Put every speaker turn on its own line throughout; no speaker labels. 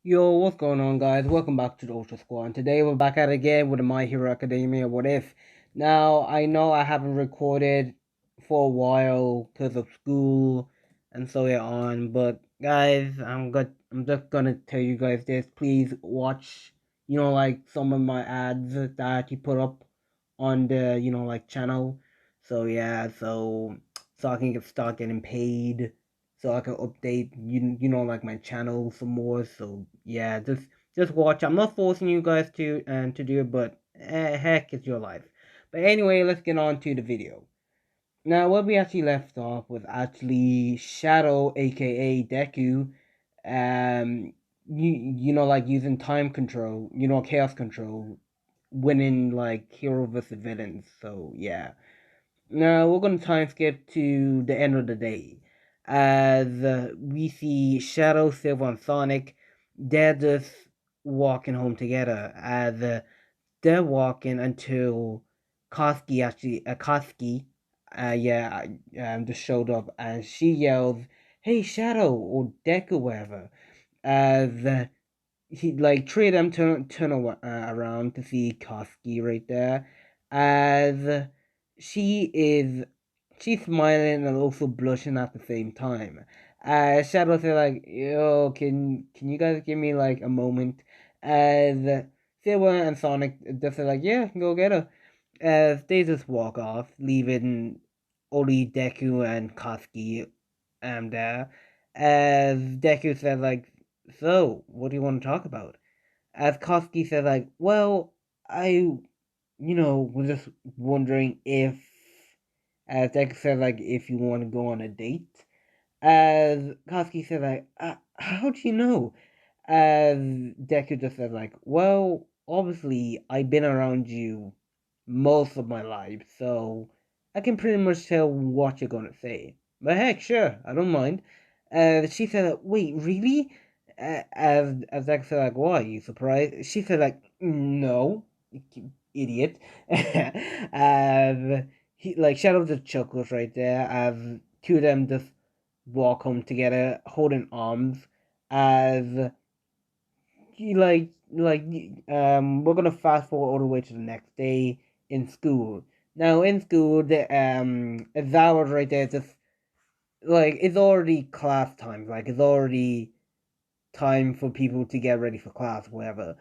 Yo, what's going on, guys? Welcome back to the Ultra Squad. And today we're back at it again with the My Hero Academia What If. Now, I know I haven't recorded for a while because of school and so on, but guys, I'm just gonna tell you guys this. Please watch, like some of my ads that I actually put up on the, channel. So yeah, so I can start getting paid so I can update like my channel some more. So yeah, just watch. I'm not forcing you guys to do it, but heck, it's your life. But anyway, let's get on to the video. Now, where we actually left off was actually Shadow, aka Deku, um, like using time control, chaos control, winning like hero versus villains. So yeah. Now we're gonna time skip to the end of the day, as we see Shadow, Silver, and Sonic. They're just walking home together, as they're walking until Koski, yeah, just showed up, and she yells, "Hey, Shadow!" or Deku, whatever. As he like three of them around to see Koski right there, as she is she's smiling and also blushing at the same time. Shadow said like, "Yo, can you guys give me like a moment?" As Silver and Sonic just said like, "Yeah, go get her." As they just walk off, leaving only Deku and Koski there. As Deku said like, "So, what do you want to talk about?" As Koski said like, "Well, I was just wondering if," as Deku said like, "if you want to go on a date." As Koski said like, "How do you know?" As Deku just said like, "Well, obviously I've been around you most of my life, so I can pretty much tell what you're gonna say. But heck, sure, I don't mind." She said, "Wait, really?" As Deku said like, "Why? Are you surprised?" She said like, "No, you idiot." He like Shadow just chuckles right there as two of them just walk home together, holding arms. As we're gonna fast forward all the way to the next day in school. Now in school, the Zawa's right there, just like it's already class time. Like it's already time for people to get ready for class, whatever.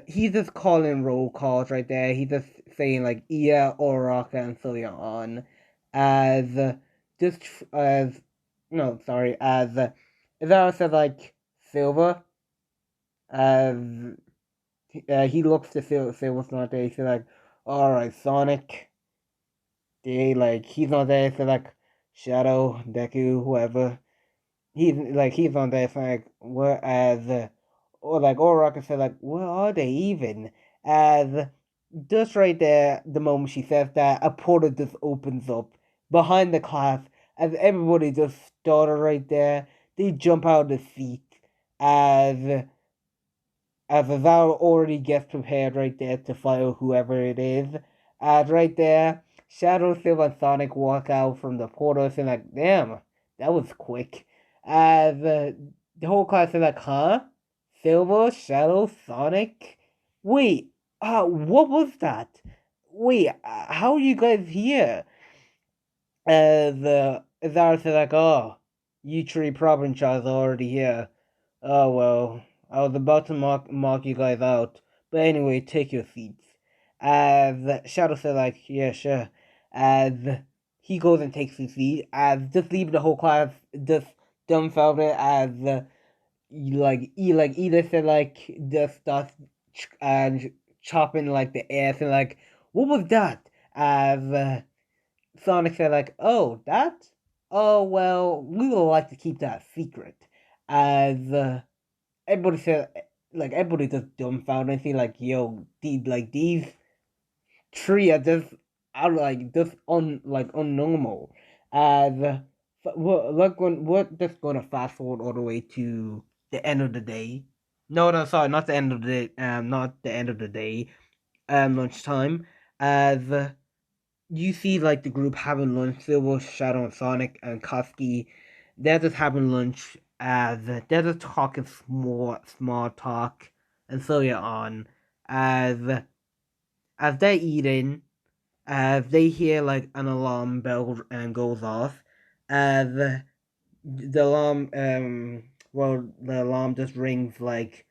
He's just calling roll calls right there. He's just saying like Ia, Oraka, and so on. As just as no, sorry, as I said like Silver. As he looks to Silver's not there. He's like, all right, Sonic. He's not there. So like Shadow, Deku, whoever. He's on there, so like whereas or like Oraka said like where are they even? As just right there, the moment she says that, a portal just opens up behind the class as everybody just started right there. They jump out of the seat as Azal already gets prepared right there to fight whoever it is. As right there, Shadow, Silver, and Sonic walk out from the portal and like, damn, that was quick. As the whole class is like, huh? Silver, Shadow, Sonic? Wait, what was that? Wait, how are you guys here? As Azar said like, oh, you three provincials are already here. Oh well, I was about to mark you guys out, but anyway, take your seats. As Shadow said, like, yeah, sure. As he goes and takes his seat, as just leave the whole class just dumbfounded. As Edith said, like, just starts and chopping like the ass and like, what was that? As Sonic said, like, oh, that? Oh well, we would like to keep that secret. As everybody said, like everybody just dumbfounded and say like, yo, these three are just are like just unnormal. As we're just gonna fast forward all the way to the end of the day. No, sorry, not the end of the not the end of the day. Lunchtime. As you see like the group having lunch. Silver, Shadow, and Sonic and Koski, they're just having lunch as they're just talking small talk, and so on. As as they're eating, as they hear like an alarm bell goes off, as the alarm the alarm just rings like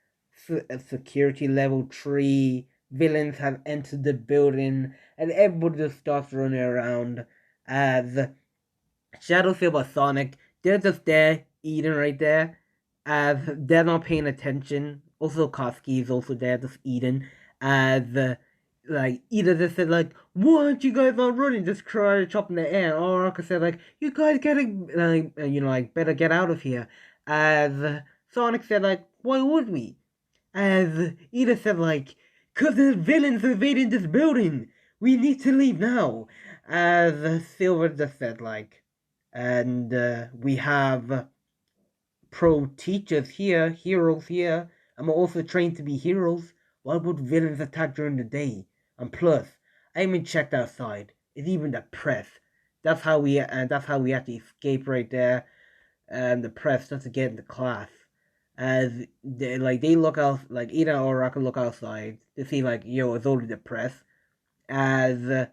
security level 3 villains have entered the building, and everybody just starts running around as Shadow Silver Sonic, they're just there eating right there as they're not paying attention. Also Koski is also there just eating as like either just said like, why aren't you guys not running? Just try to chop in the air. Or Arca said like, you guys gotta like better get out of here. As Sonic said like, why would we? As Edith said like, cause there's villains invading this building. We need to leave now. As Silver just said like, and we have pro teachers here, heroes here. I'm also trained to be heroes. Why would villains attack during the day? And plus, I even checked outside. It's even the press. That's how we actually escape right there. And the press just to get into class. As they look out like Ida or Rock look outside to see like yo it's only the press. As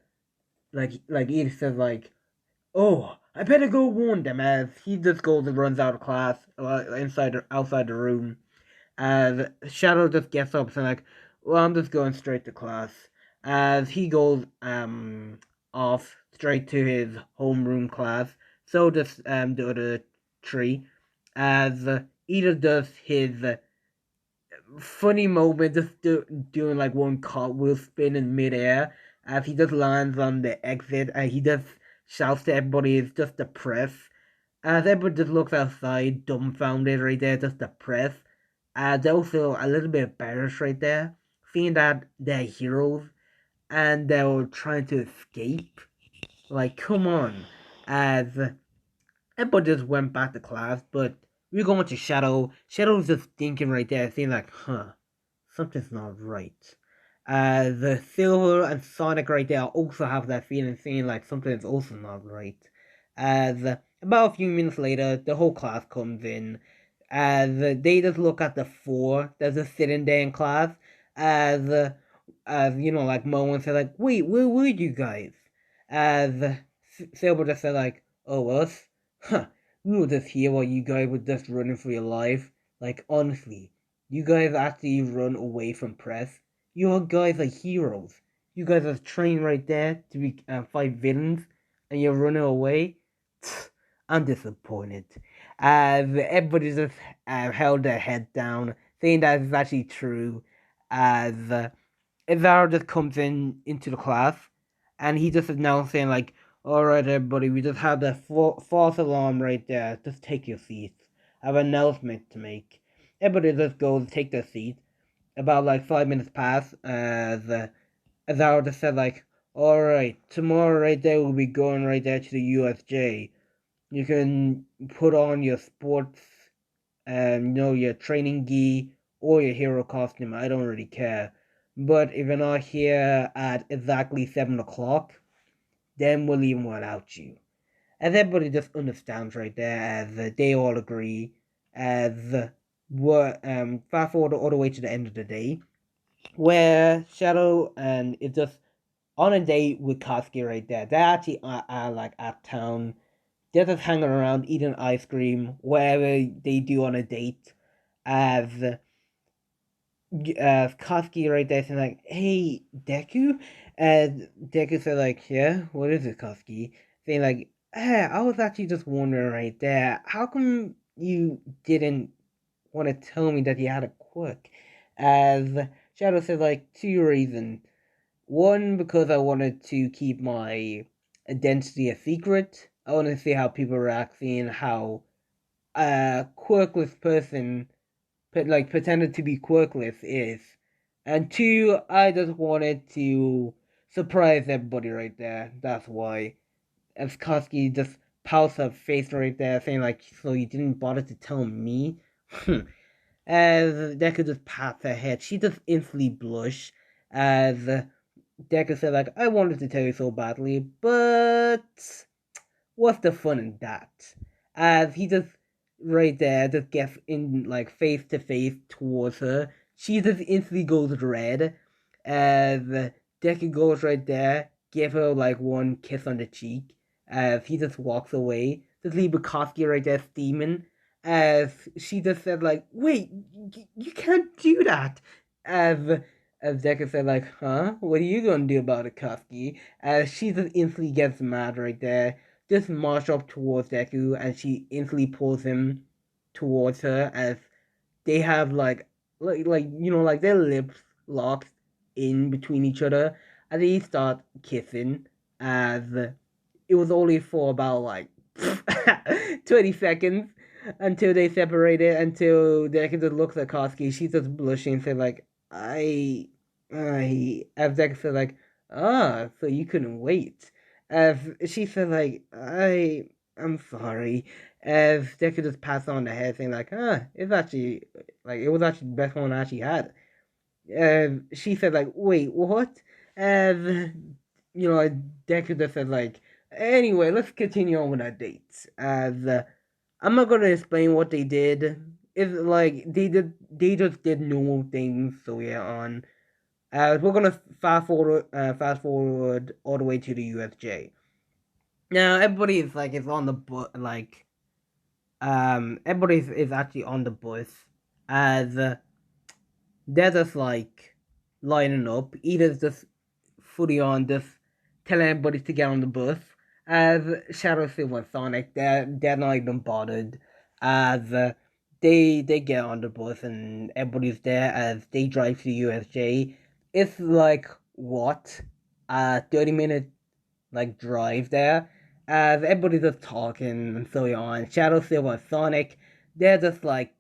like Ida says like, oh, I better go warn them, as he just goes and runs out of class, inside or outside the room. As Shadow just gets up and like, well, I'm just going straight to class. As he goes off straight to his homeroom class. So does the other three. As Ida does his funny moment, just doing like one cartwheel spin in midair as he just lands on the exit, and he just shouts to everybody, it's just the press. As everybody just looks outside, dumbfounded right there, just the press. They're also a little bit embarrassed right there, seeing that they're heroes and they were trying to escape. Like, come on. As everybody just went back to class, but we're going to Shadow. Shadow's just thinking right there, saying like, huh, something's not right. The Silver and Sonic right there also have that feeling, saying like something's also not right. As about a few minutes later, the whole class comes in. As they just look at the four that's just sitting there in class. As like Mo and said like, wait, where were you guys? As Silver just said like, oh us, huh? We were just here while you guys were just running for your life. Like honestly, you guys actually run away from press. You guys are heroes. You guys are trained right there to be fight villains, and you're running away. I'm disappointed. Everybody just held their head down, saying that it's actually true. As Izaro just comes into the class, and he just is now saying like, "All right, everybody, we just have the false alarm right there. Just take your seats. I have an announcement to make." Everybody just goes take their seat. About like 5 minutes pass, as I just said like, all right, tomorrow right there we'll be going right there to the USJ. You can put on your sports, your training gi or your hero costume. I don't really care. But if you're not here at exactly 7 o'clock, then we'll leave without you. As everybody just understands right there, as they all agree, as what fast forward all the way to the end of the day, where Shadow and is just on a date with Koski right there. They're actually like at town. They're just hanging around eating ice cream, wherever they do on a date. As Koski right there saying like, "Hey, Deku," and Deku said like, "Yeah, what is it, Koski?" Saying like, "Hey, I was actually just wondering right there, how come you didn't want to tell me that you had a quirk?" As Shadow said like, two reasons. One, because I wanted to keep my identity a secret. I wanted to see how people react, seeing how a quirkless person, like pretended to be quirkless, is. And two, I just wanted to surprise everybody right there. That's why. As Koski just pouts her face right there, saying like, "So you didn't bother to tell me?" As Deku just pats her head, she just instantly blush. As Deku said, like, "I wanted to tell you so badly, but what's the fun in that?" As he just right there just gets in like face to face towards her. She just instantly goes red. As Deku goes right there, give her like one kiss on the cheek. As he just walks away, just leave Bukowski right there steaming. As she just said like, "Wait, you can't do that." As as Deku said like, "Huh? What are you gonna do about it, Koski?" As she just instantly gets mad right there, just march up towards Deku, and she instantly pulls him towards her as they have like like their lips locked in between each other, and they start kissing. As it was only for about like 20 seconds until they separated. Until Deku just looks at Koski, she's just blushing, and said like, As Deku said like, so you couldn't wait. As she said like, I'm sorry. As Deku just passed on the head, saying like, it's actually like it was actually the best one I actually had. She said like, wait, what? And Deku just said like, anyway, let's continue on with our dates. As I'm not gonna explain what they did. It's like they just did normal things. So yeah, on. We're gonna fast forward all the way to the USJ. Now everybody is on the everybody is actually on the bus as they're just like lining up. Either just fully on just telling everybody to get on the bus. As Shadow Silver and Sonic, they're not even bothered. As they get on the bus and everybody's there as they drive to USJ. It's like what 30-minute like drive there. As everybody's just talking and so on. Shadow Silver and Sonic, they're just like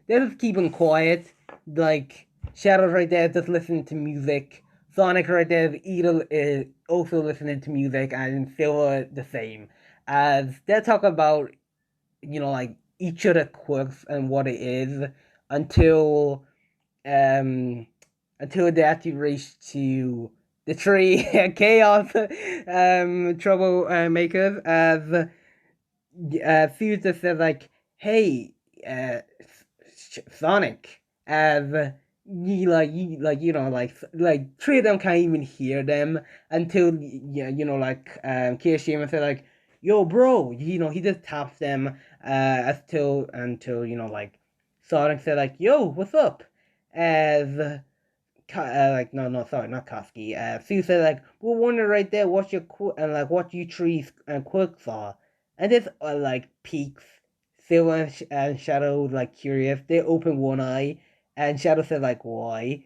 they're just keeping quiet. Like Shadow's right there just listening to music. Sonic right there is also listening to music, and Silver the same. As they're talking about like each of the quirks and what it is until um until they actually reach to the tree chaos troublemakers. As Fuse just says like, hey, Sonic, as like three of them can't even hear them until Kirishima said like, yo bro, he just taps them until like Sonic said like, yo, what's up? As no, sorry, not Koski. Sue said like, we're wondering right there what your and like what you trees and quirks are, and this like peaks. Silver and Shadow like curious. They open one eye, and Shadow said like, why?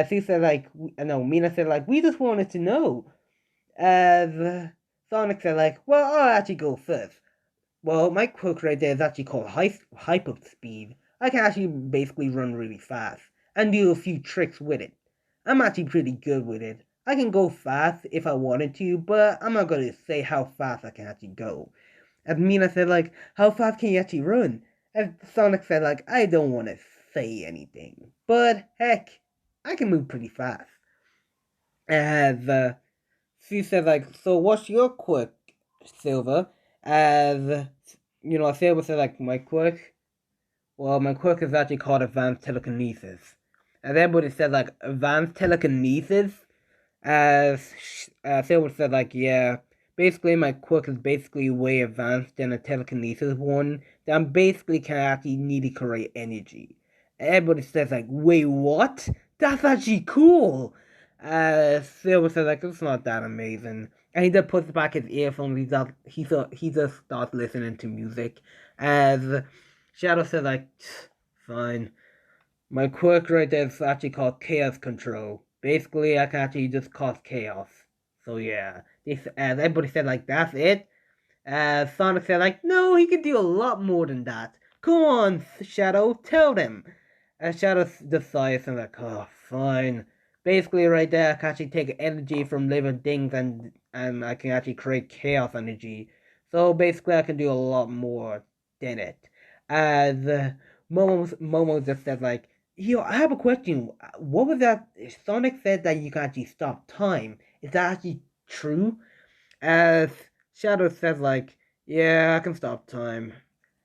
Sue said like, no, Mina said like, we just wanted to know. As Sonic said like, well, I'll actually go first. Well, my quirk right there is actually called hyper speed. I can actually basically run really fast and do a few tricks with it. I'm actually pretty good with it. I can go fast if I wanted to, but I'm not gonna say how fast I can actually go. And Mina said like, how fast can you actually run? And Sonic said like, I don't want to say anything, but heck, I can move pretty fast. As she said like, so what's your quirk, Silver? As Silver said like, my quirk. Well, my quirk is actually called advanced telekinesis. As everybody said like, advanced telekinesis. As Silver said like, yeah. Basically, my quirk is basically way advanced than a telekinesis one. That I'm basically can actually nearly create energy. Everybody says like, wait, what? That's actually cool. Silver says like, it's not that amazing. And he just puts back his earphones. He just starts listening to music. As Shadow says like, fine. My quirk right there is actually called chaos control. Basically, I can actually just cause chaos. So yeah, as everybody said like, that's it. Sonic said like, no, he can do a lot more than that. Come on, Shadow, tell them. Shadow decides and like, oh, fine. Basically, right there, I can actually take energy from living things and I can actually create chaos energy. So basically, I can do a lot more than it. As Momo just said like, yo, I have a question. What was that? Sonic said that you can actually stop time. Is that actually true? As Shadow says like, yeah, I can stop time.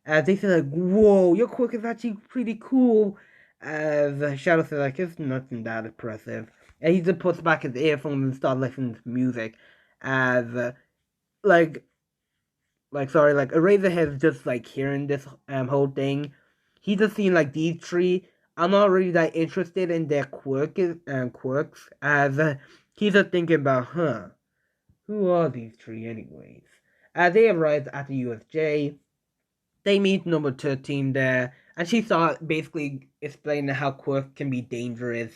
They say like, "Whoa, your quirk is actually pretty cool." The Shadow says like, "It's nothing that impressive." And he just puts back his earphones and starts listening to music. As like sorry, like Eraserhead's just like hearing this whole thing. He just seen like these three. I'm not really that interested in their quirks. As he's just thinking about, who are these three anyways? As they arrive at the USJ, they meet number 13 there, and she starts basically explaining how quirk can be dangerous,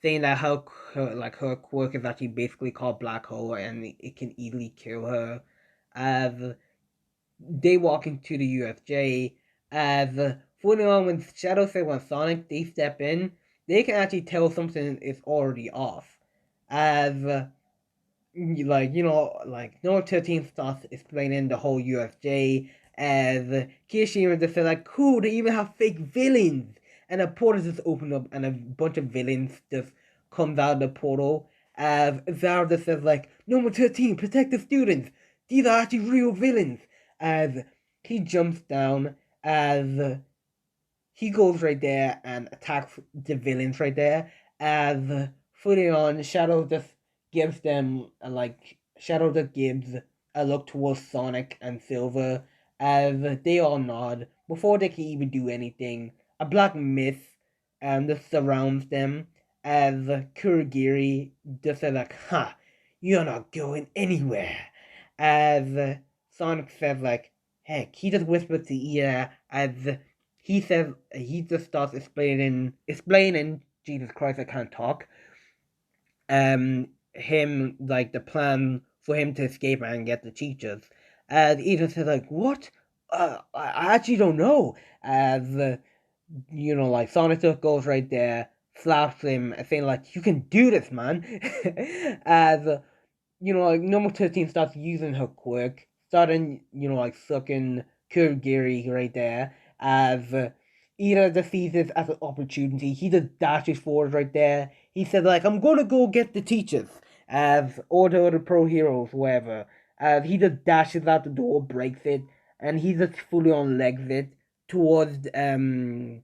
saying that her quirk is actually basically called black hole and it can easily kill her. As they walk into the UFJ, as further on when Shadow said when Sonic they step in, they can actually tell something is already off. As like Noah 13 starts explaining the whole UFJ as Kirishima just said like, cool, they even have fake villains. And the portal just opened up and a bunch of villains just comes out of the portal. As Zara just says like, number 13, protect the students. These are actually real villains. As he jumps down, as he goes right there and attacks the villains right there. As further on, Shadow just gives them Shadow just gives a look towards Sonic and Silver as they all nod before they can even do anything. A black mist just surrounds them as Kurogiri just says like, "Ha, you're not going anywhere." As Sonic says like, "Heck," he just whispers to ear as he says he just starts explaining Jesus Christ, I can't talk. Him like the plan for him to escape and get the teachers. And Ethan says like, "What? I actually don't know." As like Sonic just goes right there, slaps him, saying like, "You can do this, man." As like number 13 starts using her quirk, starting, like sucking Kurogiri right there, as Ida just sees this as an opportunity. He just dashes forward right there. He says, like, I'm gonna go get the teachers, as all the other pro heroes, whatever. As he just dashes out the door, breaks it, and he just fully on legs it towards UA.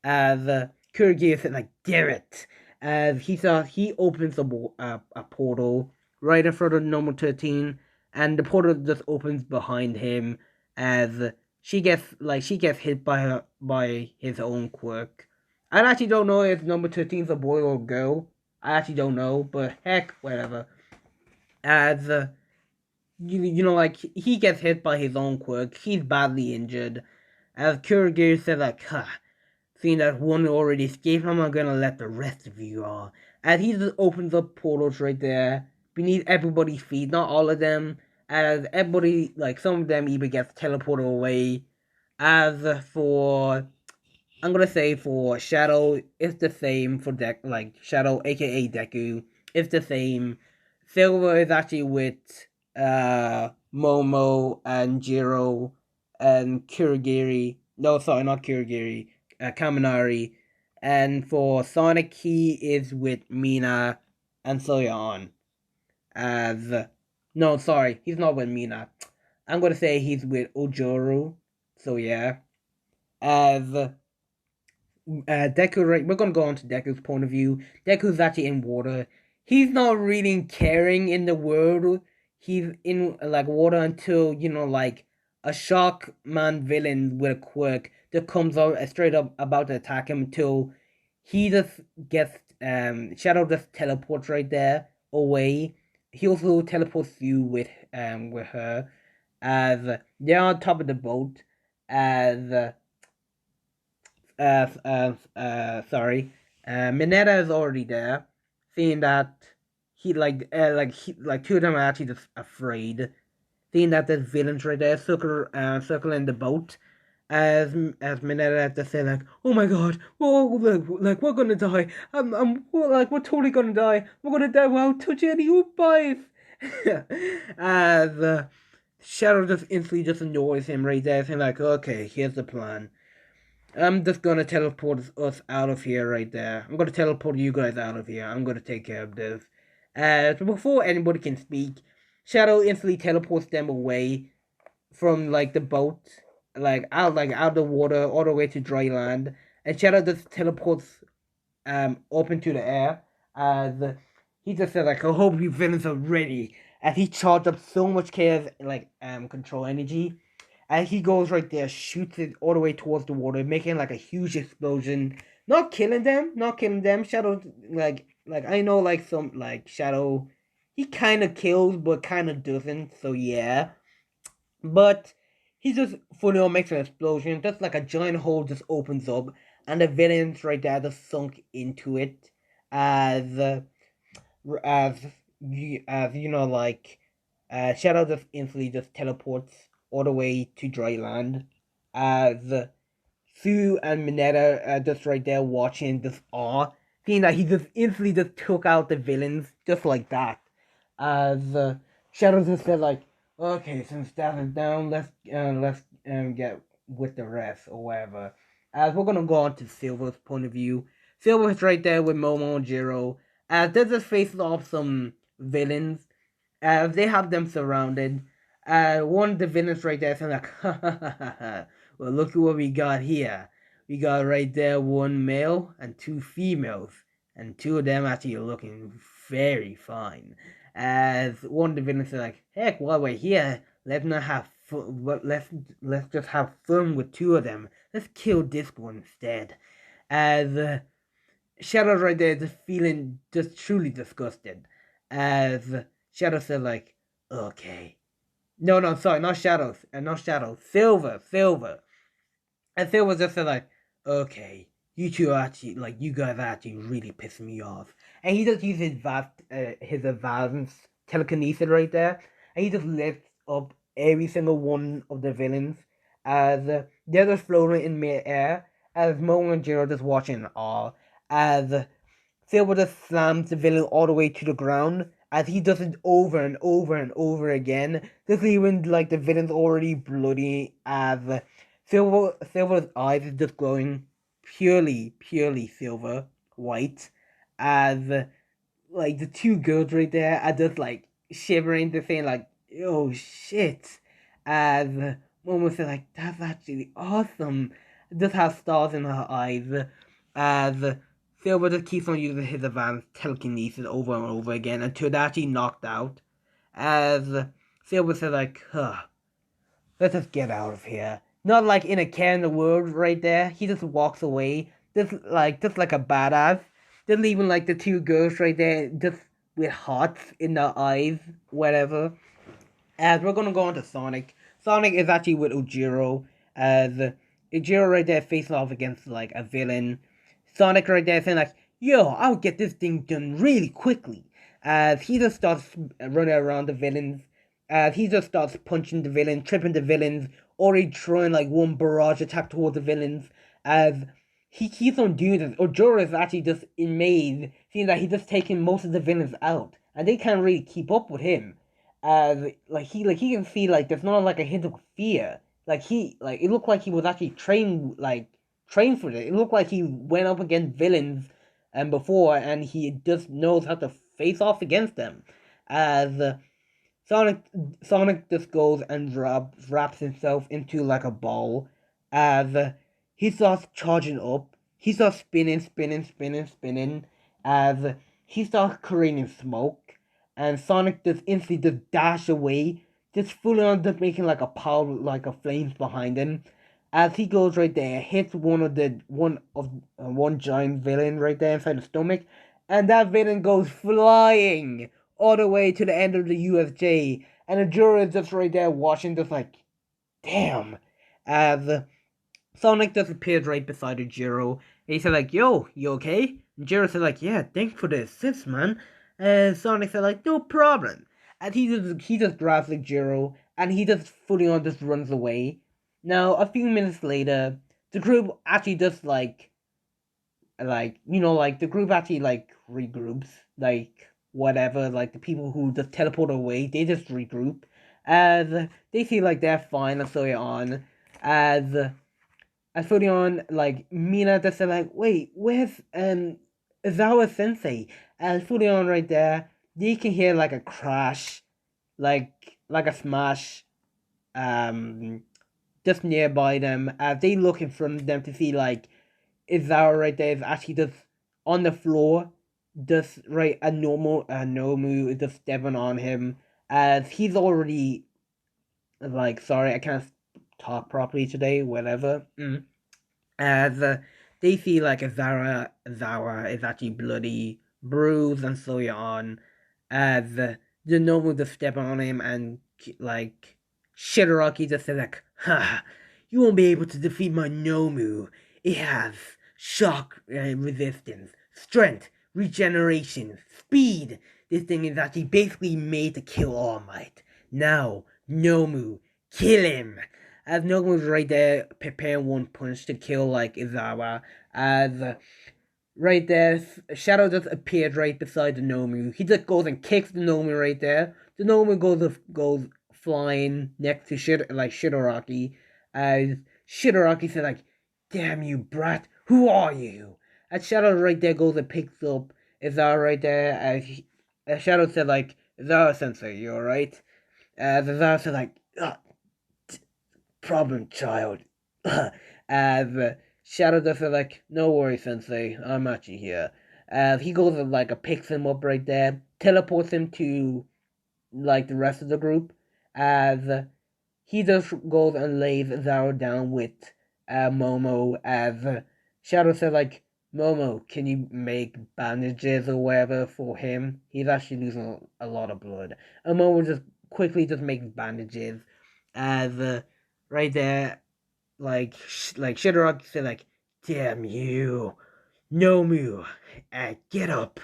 As Kurogiri said, like, damn it, as he opens a portal right in front of number 13, and the portal just opens behind him as she gets hit by his own quirk. I actually don't know if number 13 is a boy or a girl. I actually don't know, but heck, whatever. As like he gets hit by his own quirk, he's badly injured. As Kurogiri says like, seeing that one already escaped, I'm not gonna let the rest of you all. As he just opens up portals right there beneath everybody's feet, not all of them. As everybody, like some of them, even gets teleported away. As for, I'm gonna say for Shadow, it's the same for Shadow, aka Deku. It's the same. Silver is actually with Momo and Jiro and Kurogiri. No, sorry, not Kurogiri. Kaminari. And for Sonic, he is with Mina and so on. As no, sorry, he's not with Mina. I'm gonna say he's with Ojoro. So yeah. As Deku, right? We're gonna go on to Deku's point of view. Deku's actually in water. He's not really caring in the world. He's in like water until like a shock man villain with a quirk that comes out straight up about to attack him until he just gets Shadow just teleports right there away. He also teleports you with her as they're on top of the boat as sorry, Mineta is already there, seeing that two of them are actually just afraid, seeing that there's villains right there circling the boat, as Mineta just say like, oh my god, oh like we're gonna die, we're totally gonna die, we're gonna die without touching any goodbyes, as Shadow just instantly just annoys him right there, saying like, okay, here's the plan. I'm just gonna teleport us out of here right there. I'm gonna teleport you guys out of here. I'm gonna take care of this. So before anybody can speak, Shadow instantly teleports them away from like the boat, like out of the water all the way to dry land, and Shadow just teleports up into the air. As he just said like, I hope you villains are ready. As he charged up so much chaos like control energy, and he goes right there, shoots it all the way towards the water, making like a huge explosion. Not killing them, not killing them. Shadow like I know like some like Shadow, he kind of kills but kind of doesn't. So yeah, but he just fully on makes an explosion. Just like a giant hole just opens up, and the villains right there just sunk into it. As as as you know, like Shadow just instantly just teleports all the way to dry land. As Sue and Minetta are just right there watching this awe, seeing that he just instantly just took out the villains just like that. As Shadow just said like, okay, since that is down, let's get with the rest or whatever. As we're gonna go on to Silver's point of view. Silver's right there with Momo and Jiro. They're just facing off some villains. They have them surrounded. One of the villains right there saying like, ha ha ha ha ha. Well, look at what we got here. We got right there one male and two females, and two of them actually are looking very fine. As one of the villains is like, heck, while we're here, let's not have fun. Let's just have fun with two of them. Let's kill this one instead. As Shadow right there just feeling just truly disgusted. As Shadow said like, okay. No, sorry, not Shadows, not Shadow. Silver. And Silver just said like, okay, you two are actually, like, you guys are actually really pissing me off. And he just uses his advanced telekinesis right there, and he just lifts up every single one of the villains as they're just floating in mid-air, as Mo and Jiro just watching in awe, as Silver just slams the villain all the way to the ground, as he does it over and over and over again, just leaving like the villain's already bloody, as Silver's eyes is just glowing purely silver white, as like the two girls right there are just like shivering, to saying like, oh shit, as Momo said like, that's actually awesome, just has stars in her eyes, as Silver just keeps on using his advanced telekinesis over and over again until they're actually knocked out, as Silver said like, huh, let's just get out of here. Not like in a care in the world right there. He just walks away. Just like a badass. Just leaving like the two girls right there just with hearts in their eyes, whatever. As we're gonna go on to Sonic. Sonic is actually with Ujiro. As Ujiro right there facing off against like a villain. Sonic right there saying like, yo, I'll get this thing done really quickly. As he just starts running around the villains, he just starts punching the villain, tripping the villains, already throwing like one barrage attack towards the villains. As he keeps on doing this, Ojoro is actually just amazed, seeing that he's just taking most of the villains out, and they can't really keep up with him. As he can see like there's not like a hint of fear. Like it looked like he was actually trained for it. It looked like he went up against villains before, and he just knows how to face off against them. As Sonic Sonic just goes and wraps himself into like a ball, as he starts charging up. He starts spinning, as he starts creating smoke, and Sonic just instantly just dash away, just fully on just making like a pile like of flames behind him. As he goes right there, hits one giant villain right there inside the stomach, and that villain goes flying all the way to the end of the USJ, and the juror is just right there watching, just like, damn. As Sonic just appears right beside the Jiro, and he said like, yo, you okay? And Jiro said like, yeah, thanks for the assist, man. And Sonic said like, no problem. And he just grabs the Jiro, and he just fully on just runs away. Now a few minutes later, the group actually just like the group actually like regroups, like whatever, like the people who just teleport away, they just regroup as they see like they're fine, and so on. as as fully on, like Mina just said like, wait, where's Izawa Sensei? As fully on right there, they can hear like a crash, like a smash, um just nearby them as they look in front of them to see like Izara right there is actually just on the floor, just right a normal Nomu is just stepping on him as he's already like sorry I can't talk properly today, whatever. As they see like Zara is actually bloody, bruised, and so on. As the noble just step on him and like Shigaraki just says like, "Ha, you won't be able to defeat my Nomu. It has shock resistance, strength, regeneration, speed. This thing is actually basically made to kill All Might. Now, Nomu, kill him." As Nomu was right there preparing one punch to kill like Izawa, as right there Shadow just appeared right beside the Nomu. He just goes and kicks the Nomu right there. The Nomu goes flying next to Shigaraki, as Shigaraki said like, "Damn you, brat! Who are you?" As Shadow right there goes and picks up Izawa right there, as Shadow said like, "Izawa Sensei, you alright?" As Izawa said like, "Problem child." As Shadow does it like, "No worries, Sensei, I'm actually here." As he goes and like picks him up right there, teleports him to like the rest of the group. As he just goes and lays Zaro down with Momo. As Shadow said like, "Momo, can you make bandages or whatever for him? He's actually losing a lot of blood." And Momo just quickly just makes bandages. As right there, like Shigaraki said like, "Damn you, Nomu, get up."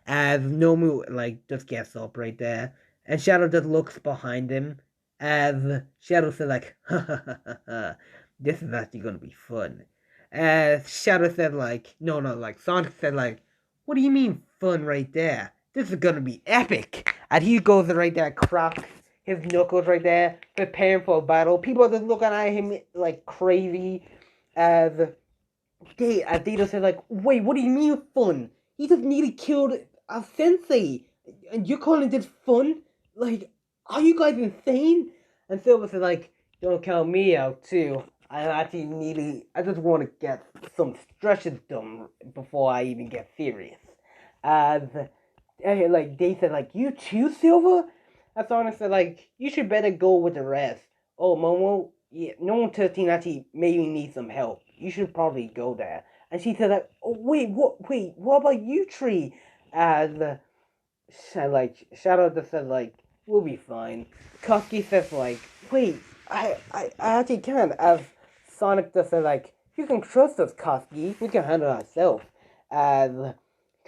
As Nomu like just gets up right there, and Shadow just looks behind him. As Shadow said like, "Ha ha ha ha ha, this is actually gonna be fun." As Shadow said like, no, like Sonic said like, "What do you mean fun right there? This is gonna be epic." And he goes right there, cracks his knuckles right there, preparing for a battle. People are just looking at him like crazy. As they just said like, "Wait, what do you mean fun? He just nearly killed a sensei, and you're calling this fun? Like, are you guys insane?" And Silver said like, "Don't count me out too. I just want to get some stretches done before I even get serious." As like they said like, "You too, Silver?" And Sonic said like, "You should better go with the rest." "Oh, Momo, yeah, no one 13 actually maybe needs some help. You should probably go there." And she said like, "Oh wait, what about you, Tree?" And like Shadow just said like, "We'll be fine." Koski says like, "Wait, I actually can't." As Sonic just said like, "You can trust us, Koski. We can handle ourselves." As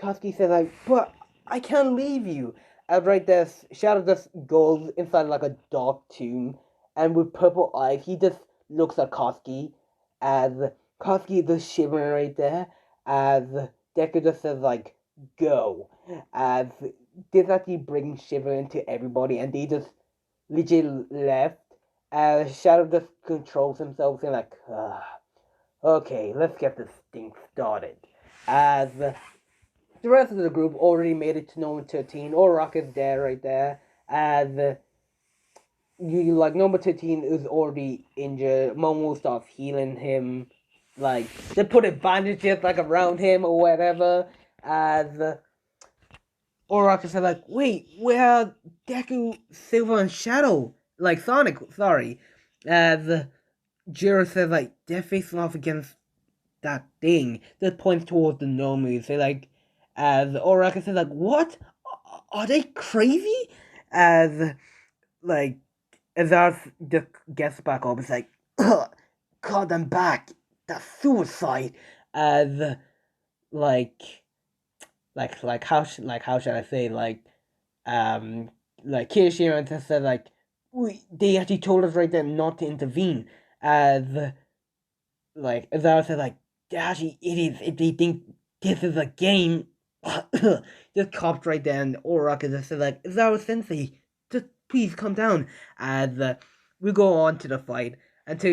Koski said like, "But I can't leave you." And right there, Shadow just goes inside like a dark tomb, and with purple eyes, he just looks at Koski, as Koski is just shivering right there, as Deku just says like, "Go." As this actually brings shivering to everybody, and they just legit left. As Shadow just controls himself, and like, "Okay, let's get this thing started." As the rest of the group already made it to number 13. Rock is there right there. As you like number 13 is already injured. Momo starts healing him. Like they put a bandages like around him or whatever. As Rock is like, "Wait, where Deku, Silver, and Shadow? Like Sonic, sorry." As Jiro says like, "They're facing off against that thing." That points towards the Nomu. Say like, as Oraka says like, "What? Are they crazy?" As like as Arth just gets back up, it's like, "Call them back. That's suicide." As like how should I say like Kirishima just said like, they actually told us right there not to intervene. As like Azara said like, "They're actually idiots if they think this is a game." Just cops right there, and Oraka just said like, "Azara Sensei, just please calm down." As we go on to the fight until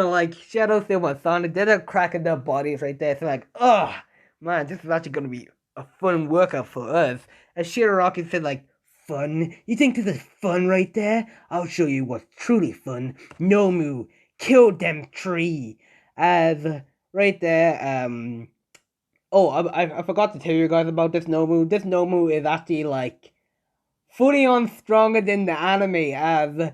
like Shadow, Silver, and Sonic, they're cracking their bodies right there. So like, oh man, this is actually gonna be a fun workout for us. And Shigaraki said like, fun? You think this is fun right there? I'll show you what's truly fun. Nomu, kill them tree. As right there, oh, I forgot to tell you guys about this Nomu. This Nomu is actually like fully on stronger than the anime, as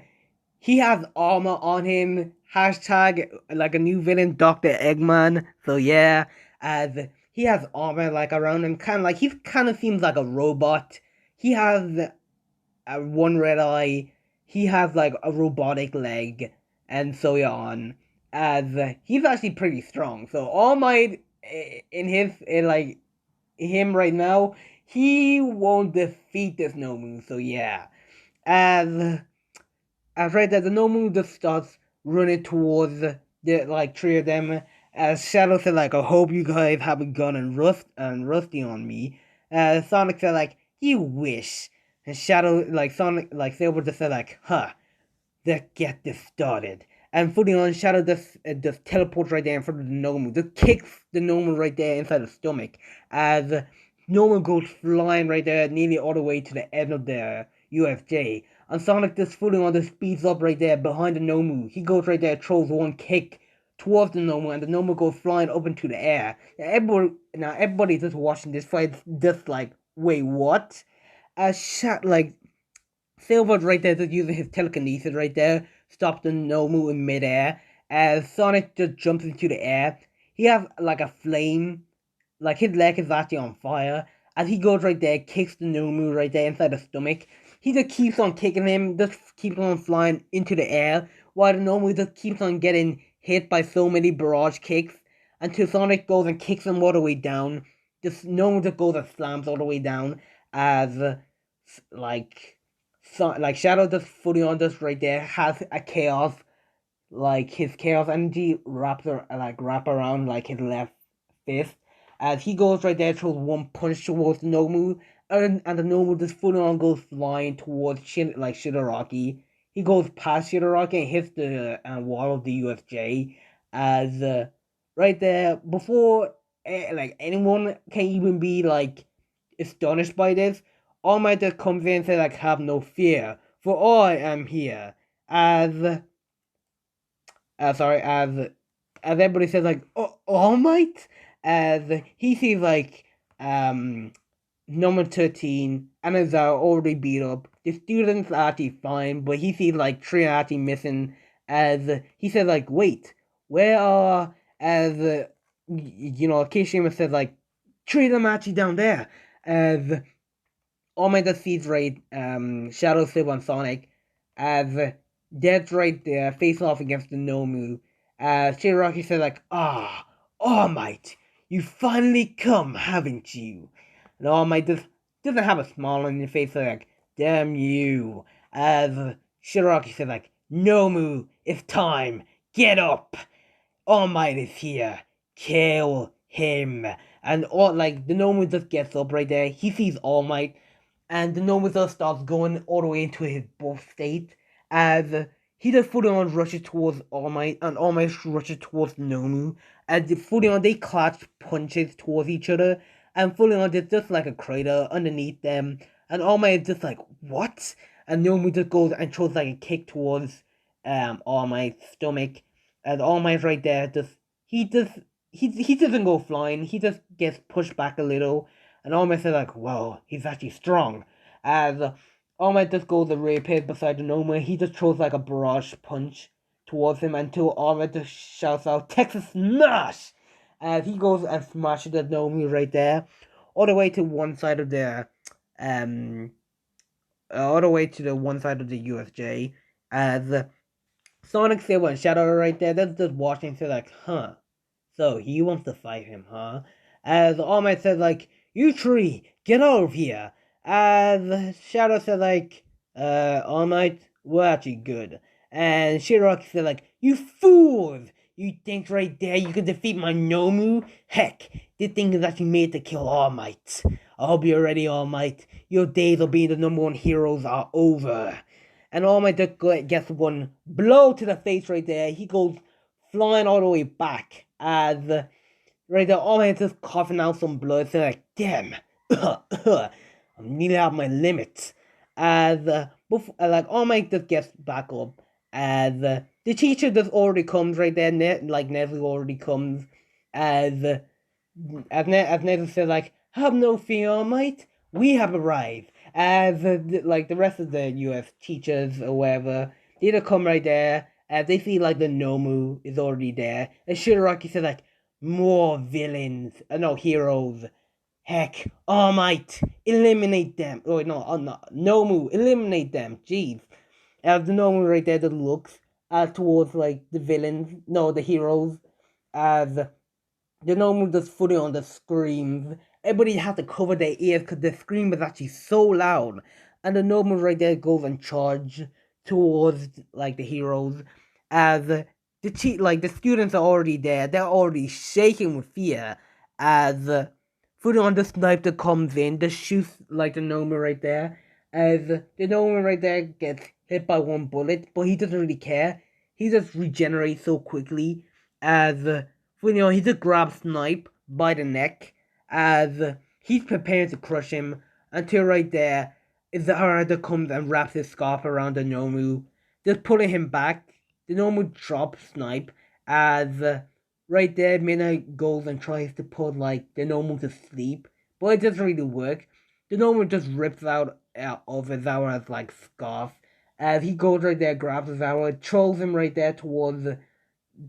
he has armor on him. Hashtag like a new villain, Dr. Eggman. So yeah, as he has armor like around him, kind of like he kind of seems like a robot. He has a one red eye. He has like a robotic leg, and so on. As he's actually pretty strong. So All Might in his in like him right now, he won't defeat this Nomu. So yeah, as right there, the Nomu just starts running towards the like three of them. As Shadow said, like, I hope you guys have a gun and Rusty on me. Sonic said, like, you wish. And Shadow, like Sonic, like Silver just said, like, huh, let's get this started. And fully on, Shadow just teleports right there in front of the Nomu. Just kicks the Nomu right there inside the stomach. As Nomu goes flying right there, nearly all the way to the end of the UFJ. And Sonic just fully on just speeds up right there behind the Nomu. He goes right there, throws one kick towards the Nomu, and the Nomu goes flying up into the air. Everybody just watching this fight, just like, wait, what? Like Silver's right there, just using his telekinesis right there, stops the Nomu in midair. As Sonic just jumps into the air, he has like a flame, like his leg is actually on fire. As he goes right there, kicks the Nomu right there inside the stomach. He just keeps on kicking him, just keeps on flying into the air, while the Nomu just keeps on getting hit by so many barrage kicks until Sonic goes and kicks him all the way down. Just Nomu just goes and slams all the way down as like like Shadow just fully on this right there has a chaos, like his chaos energy wrap around like his left fist as he goes right there, throws one punch towards Nomu, and the Nomu just fully on goes flying towards Shigaraki. He goes past Shigaraki and hits the wall of the UFJ as right there before like anyone can even be like astonished by this. All Might just comes in and says like, have no fear, for I am here. As sorry, as everybody says like, oh, All Might, as he sees like number 13 and Azar already beat up. The students are actually fine, but he sees like three are actually missing. As he says like, wait, where are as Kishima says like, three of them actually down there. As All Might just sees right Shadow, Silver, and Sonic as Dead's right there, face off against the Nomu. Shigaraki said like, All Might, you finally come, haven't you? And All Might just doesn't have a smile on his face like, damn you. As Shigaraki said like, Nomu, it's time, get up. All Might is here, kill him. And all like the Nomu just gets up right there. He sees All Might, and the Nomu starts going all the way into his birth state as he just fully on rushes towards All Might, and All Might rushes towards Nomu, and fully on they clutch punches towards each other, and fully on there's just like a crater underneath them, and All Might is just like, what? And Nomu just goes and throws like a kick towards All Might's stomach, and All Might's right there, he doesn't go flying, he just gets pushed back a little, and All Might says like, wow, he's actually strong. As All Might just goes and reappears beside the Nomu, he just throws like a barrage punch towards him until All Might just shouts out, Texas Smash! As he goes and smashes the Nomu right there, all the way to one side of the all the way to the one side of the UFJ. As Sonic, Silver, and Shadow are right there, they're just watching, so like, huh. So he wants to fight him, huh? As All Might says like, you three, get out of here. As Shadow said like, All Might, we're actually good. And Shigaraki said like, you fools! You think right there you can defeat my Nomu? Heck, this thing is actually made to kill All Might. I hope you're ready, All Might. Your days of being the number one heroes are over. And All Might just gets one blow to the face right there. He goes flying all the way back as right there, All Might just coughing out some blood, so like, damn, I'm nearly out of my limits. As like All Might just gets back up. As the teacher just already comes right there. Like Nestle already comes. As as Nestle says, like, have no fear, All Might. We have arrived. As like the rest of the U.S. teachers or whatever, they just come right there. As they see like the Nomu is already there, and Shigaraki says like, more villains, no heroes. Heck, All Might, eliminate them. Oh no, no, Nomu, eliminate them. Jeez, as the Nomu right there that looks towards like the villains, no, the heroes, as the Nomu just fully on the screams. Everybody has to cover their ears because the scream is actually so loud, and the Nomu right there goes and charge towards like the heroes, as the students are already there. They're already shaking with fear as fully on the sniper comes in, just shoots like the Nomu right there. As the Nomu right there gets hit by one bullet, but he doesn't really care. He just regenerates so quickly as he just grabs Snipe by the neck as he's preparing to crush him until right there Izahara comes and wraps his scarf around the Nomu, just pulling him back. The Nomu drops Snipe as right there Mina goes and tries to put like the Nomu to sleep, but it doesn't really work. The Nomu just rips out of Izahara's like scarf as he goes right there, grabs Izahara, throws him right there towards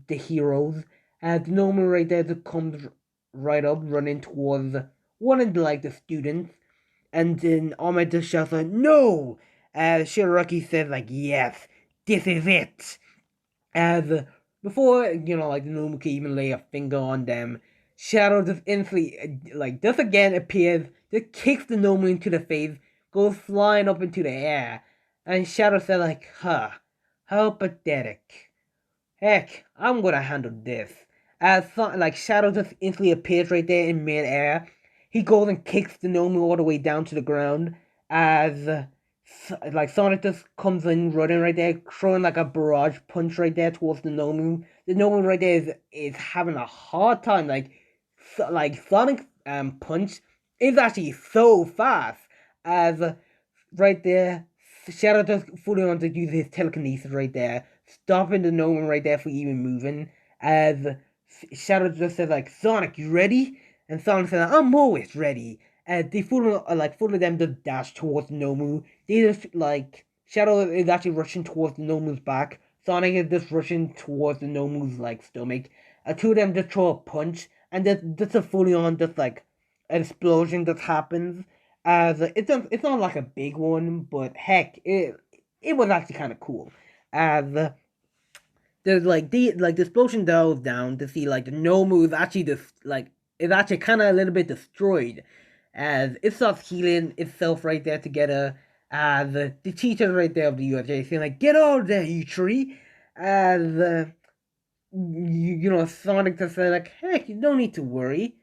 the heroes. The Nomu right there just comes right up, running towards one of like the students, and then Ahmed just shouts like, "No!" Shigaraki says like, "Yes, this is it." As before, like the Nomu can even lay a finger on them, Shadow just instantly, like, just again appears, just kicks the Nomu into the face, goes flying up into the air, and Shadow says like, "Huh, how pathetic." Heck, I'm gonna handle this. As like Shadow just instantly appears right there in midair. He goes and kicks the Nomu all the way down to the ground. As like Sonic just comes in running right there, throwing like a barrage punch right there towards the Nomu. The Nomu right there is having a hard time. Like Sonic punch is actually so fast. As right there, Shadow just fully on to use his telekinesis right there, stopping the Gnome right there for even moving. As Shadow just says like, "Sonic, you ready?" And Sonic says, "I'm always ready." They full of them just dash towards Nomu. They just like Shadow is actually rushing towards the Nomu's back. Sonic is just rushing towards the Nomu's like stomach. Two of them just throw a punch, and just a fully on just like an explosion that happens. As it's not like a big one, but heck, it was actually kind of cool. As there's the explosion dials down to see like the Nomu is actually is actually kind of a little bit destroyed, as it starts healing itself right there together. As the teacher right there of the UFJ saying like, "Get out of there, you tree!" As Sonic just said like, "Heck, you don't need to worry.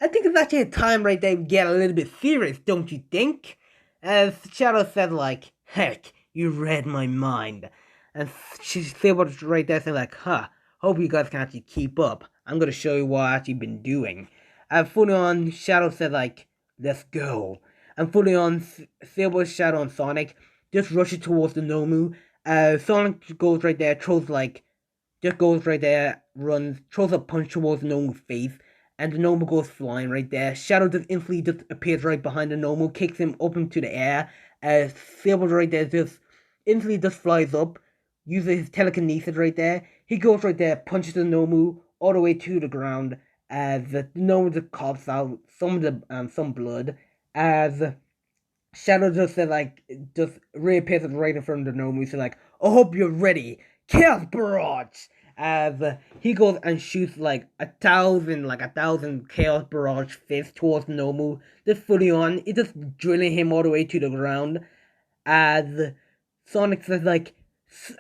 I think it's actually a time right there we get a little bit serious, don't you think?" As Shadow said like, "Heck, you read my mind." And she's able to right there saying like, "Huh, hope you guys can actually keep up. I'm gonna show you what I've actually been doing." And fully on, Shadow said like, "Let's go." And fully on, Saber, Shadow, and Sonic just rushes towards the Nomu. Sonic goes right there, throws like just goes right there, runs, throws a punch towards the Nomu's face, and the Nomu goes flying right there. Shadow just instantly just appears right behind the Nomu, kicks him up into the air. Sable right there just instantly just flies up, uses his telekinesis right there. He goes right there, punches the Nomu all the way to the ground. As the Nomu just coughs out some blood. As Shadow just said like just reappears right in front of the Nomu, so like, "I hope you're ready. Chaos Barrage!" As he goes and shoots like a thousand Chaos Barrage fists towards Nomu, just fully on. It just drilling him all the way to the ground. As Sonic says like,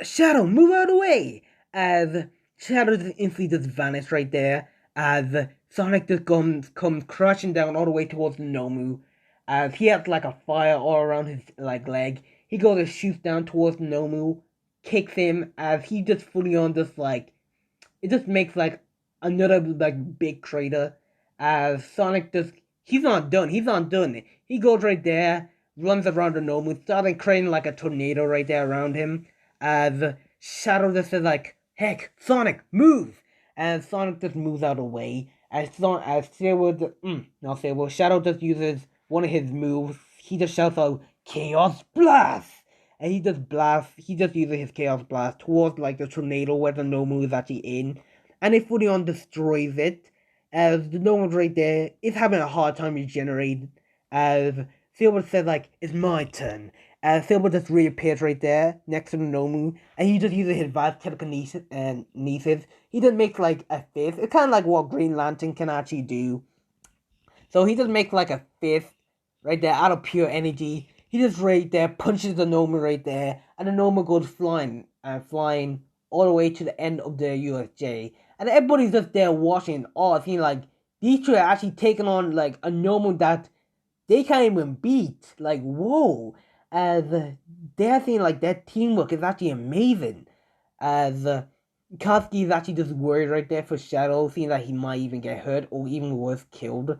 "Shadow, move out of the way!" As Shadow just instantly just vanished right there. As Sonic just comes crashing down all the way towards the Nomu. As he has like a fire all around his like leg. He goes and shoots down towards Nomu, kicks him as he just fully on just like it just makes like another like big crater. As Sonic just he's not done. He goes right there runs around the Nomu, starting creating like a tornado right there around him. As Shadow just says like, "Heck, Sonic, move!" And Sonic just moves out of the way. As Shadow just uses one of his moves. He just shouts out, "Chaos Blast!" And he just uses his Chaos Blast towards like the tornado where the Nomu is actually in. And it fully on destroys it. As the Nomu right there is having a hard time regenerating. As Silver says like, "It's my turn." Silver just reappears right there next to the Nomu, and he just uses his vast telekinesis and nieces. He just makes like a fist. It's kind of like what Green Lantern can actually do. So he just makes like a fist right there out of pure energy. He just right there punches the Nomu right there, and the Nomu goes flying all the way to the end of the USJ. And everybody's just there watching, seeing like these two are actually taking on like a Nomu that they can't even beat. Like, whoa. As they're saying like their teamwork is actually amazing. As Koski is actually just worried right there for Shadow, seeing that he might even get hurt or even worse, killed.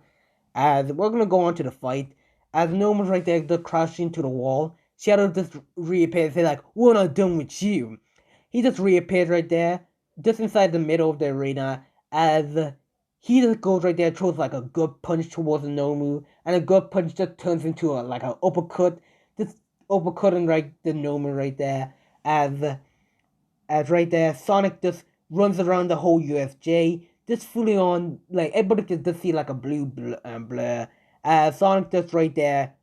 As we're gonna go on to the fight. As Noma's right there just crashing into the wall, Shadow just reappears, say like, "We're not done with you." He just reappears right there, just inside the middle of the arena, as he just goes right there, throws like a good punch towards the Nomu, and a good punch just turns into like an uppercut, just uppercutting right the Nomu right there, as right there, Sonic just runs around the whole USJ, just fully on, like, everybody can just see like a blur. Sonic just right there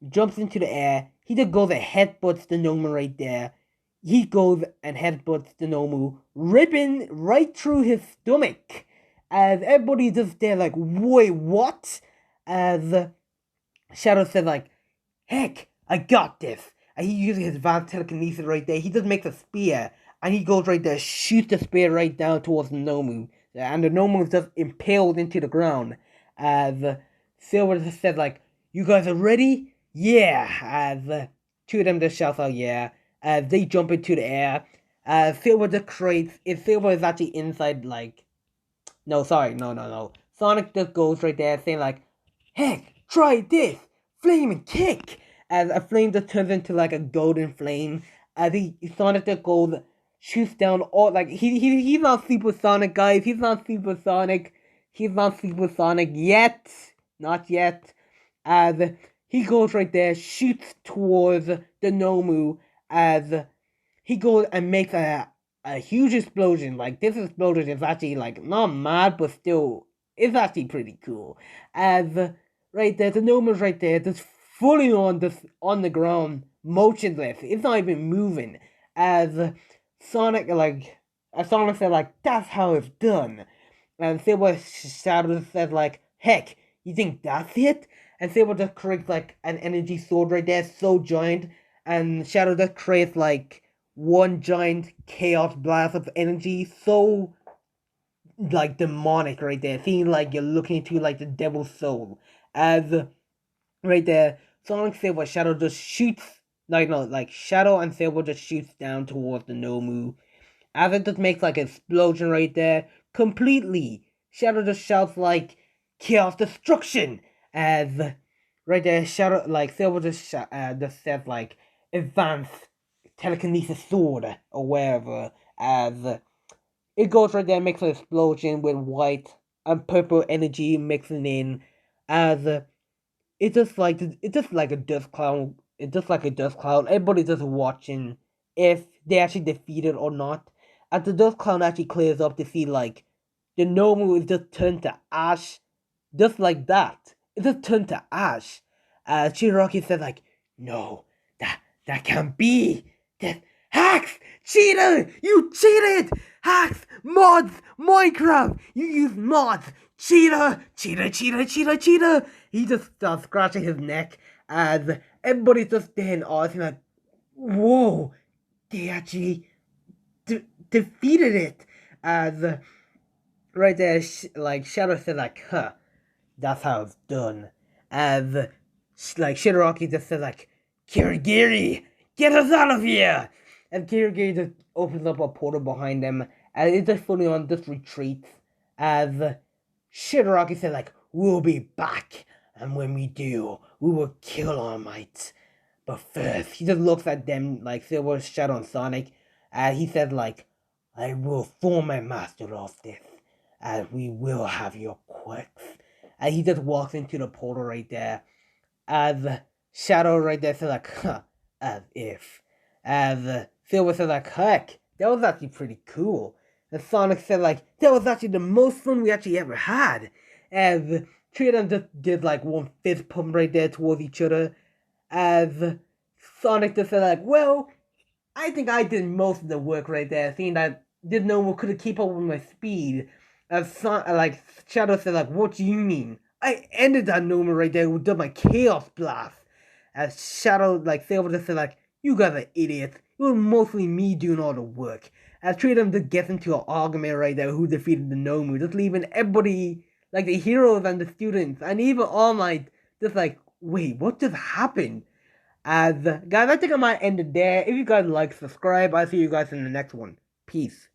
jumps into the air. He just goes and headbutts the Nomu right there. He goes and headbutts the Nomu, ripping right through his stomach. As everybody just there like, "Wait, what?" As Shadow says like, "Heck, I got this." And he uses his advanced telekinesis right there. He just makes a spear. And he goes right there, shoots the spear right down towards the Nomu. And the Nomu is just impaled into the ground. As Silver just says like, "You guys are ready?" "Yeah." As two of them just shout out, "Yeah." As they jump into the air. Silver just creates, if Silver is actually inside like, no, sorry, no. Sonic just goes right there saying like, "Heck, try this! Flame and kick!" As a flame just turns into like a golden flame. As Sonic just goes, shoots down all, like, he's not supersonic, guys. He's not supersonic. He's not supersonic yet. Not yet. As he goes right there, shoots towards the Nomu. As he goes and makes a huge explosion. Like, this explosion is actually like not mad, but still it's actually pretty cool. As right there, the Noma's right there, just fully on the ground, motionless. It's not even moving. As Sonic Sonic said like, "That's how it's done." And Silver Shadow said like, "Heck, you think that's it?" And Silver just creates like an energy sword right there, so giant. And Shadow just creates like one giant chaos blast of energy, so like demonic right there. Seeing like you're looking into like the devil's soul. As right there, Sonic Silver Shadow just shoots, like, no, like Shadow and Silver just shoots down towards the Nomu. As it just makes like an explosion right there, completely. Shadow just shouts like, "Chaos Destruction!" As right there, Shadow, like Silver just says like, "Advanced Telekinesis Sword," or whatever. As it goes right there, makes an explosion with white and purple energy mixing in. As it's just like a dust cloud. It's just like a dust cloud. Everybody's just watching if they actually defeat it or not. As the dust cloud actually clears up to see like the Nomu is just turned to ash, just like that. It just turned to ash. Shigaraki said like, "No, that can't be. That hacks, cheater, you cheated, hacks, mods, Minecraft, you use mods, cheater." He just starts scratching his neck as everybody's just there in awe, like, "Whoa, they actually defeated it." As right there, like Shadow said, like, "Huh, that's how it's done." As like Shigaraki just said, like, "Kirigiri, get us out of here!" And Kirigiri just opens up a portal behind them, and it just fully on just retreats. As Shigaraki said, like, "We'll be back, and when we do, we will kill All Might. But first, he just looks at them like Silver, Shadow, and Sonic, and he says like, I will form a master of this, and we will have your quirks. And he just walks into the portal right there, as Shadow right there says like, huh, as if. As Silver says like, heck, that was actually pretty cool. And Sonic said like, that was actually the most fun we actually ever had. As three of them just did like one fist pump right there towards each other. As Sonic just said like, well, I think I did most of the work right there, seeing that didn't know what could keep up with my speed. As like Shadow said like, what do you mean? I ended that Noma right there with my Chaos Blast. As Shadow like Silver just said like, you guys are idiots. It was mostly me doing all the work. As three of them just gets into an argument right there who defeated the Nomu, just leaving everybody like the heroes and the students and even All Might just like, wait, what just happened? As guys, I think I might end it there. If you guys like, subscribe. I'll see you guys in the next one. Peace.